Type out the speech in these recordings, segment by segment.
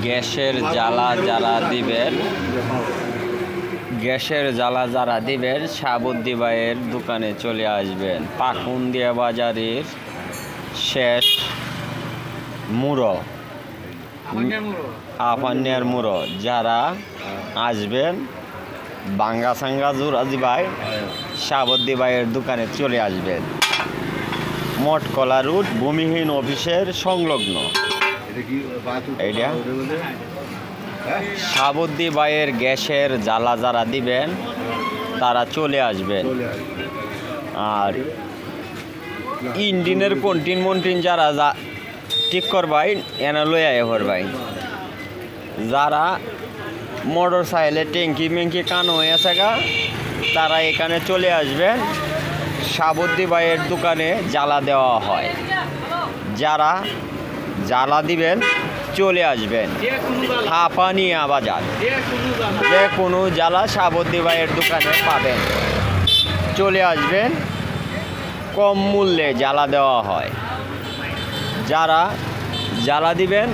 গ্যাসের জ্বালা যারা দিবেন শাহাবুদ্দি ভাইয়ের দোকানে চলে আসবেন। পাকুন্দিয়া বাজারের শেষ মুড়ো আফানিয়ার মুড়ো যারা আসবেন বাঙ্গাসাঙ্গা জুরাজি ভাই শাহাবুদ্দি ভাইয়ের দোকানে চলে আসবেন। মঠকলা রুট ভূমিহীন অফিসের সংলগ্ন এইটা শাহাবুদ্দি ভাইয়ের গ্যাসের জ্বালা যারা দিবেন তারা চলে আসবেন। আর ইঞ্জিনের কন্টিন মন্টিন যারা ঠিক করবাই এনা লইয়া ভাই যারা মোটর সাইকেলে ট্যাঙ্কি মেঙ্কি কানো হয়ে আছে গা তারা এখানে চলে আসবেন। শাহাবুদ্দি ভাইয়ের দোকানে জ্বালা দেওয়া হয়। যারা জ্বালা দিবেন চলে আসবেন হাপানিয়া বাজার। যে কোনো জ্বালা শাহাবুদ্দি ভাইয়ের দোকানে পাবেন। চলে আসবেন, কম মূল্যে জ্বালা দেওয়া হয়। যারা জ্বালা দিবেন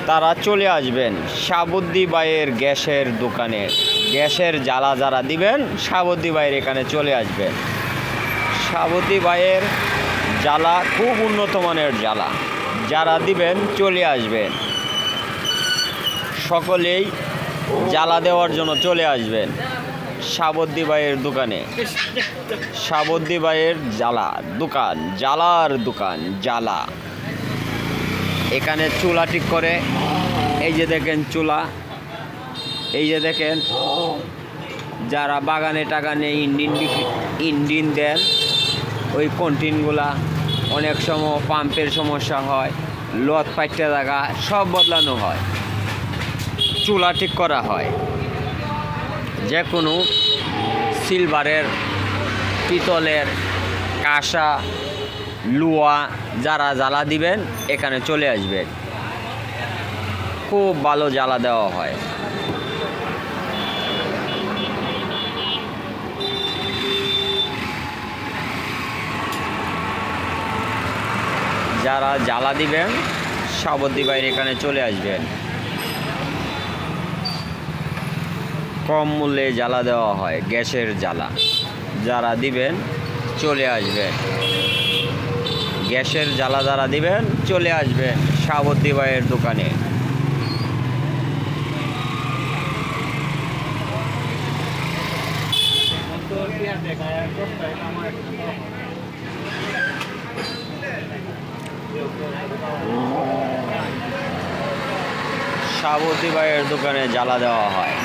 তারা চলে আসবেন শাহাবুদ্দি ভাইয়ের গ্যাসের দোকানে। গ্যাসের জ্বালা যারা দিবেন শাহাবুদ্দি ভাইয়ের এখানে চলে আসবেন। শাহাবুদ্দি ভাইয়ের জ্বালা খুব উন্নত মানের জ্বালা। যারা দিবেন চলে আসবেন। সকলেই জ্বালা দেওয়ার জন্য চলে আসবেন শাহাবুদ্দি ভাইয়ের দোকানে। শাহাবুদ্দি ভাইয়ের জ্বালার দোকান জ্বালা। এখানে চুলা ঠিক করে, এই যে দেখেন চুলা, এই যে দেখেন যারা বাগানে টাগানে ইঞ্জিন দেন ওই কন্টিনগুলা অনেক সময় পাম্পের সমস্যা হয়, লত পাইটে জায়গা সব বদলানো হয়, চুলা ঠিক করা হয়। যে কোনো সিলভারের, পিতলের, কাঁসা, লুয়া যারা জ্বালা দিবেন এখানে চলে আসবেন। খুব ভালো জ্বালা দেওয়া হয়। যারা জ্বালা দিবেন শাহাবুদ্দি ভাইয়ের এখানে চলে আসবেন। কম মূল্যে জ্বালা দেওয়া হয়, গ্যাসের জ্বালা। যারা দিবেন চলে আসবেন। গ্যাসের জ্বালা যারা দিবেন চলে আসবেন শাহাবুদ্দি ভাইয়ের দোকানে। শাহাবুদ্দি ভাইয়ের দোকানে জ্বালা দেওয়া হয়।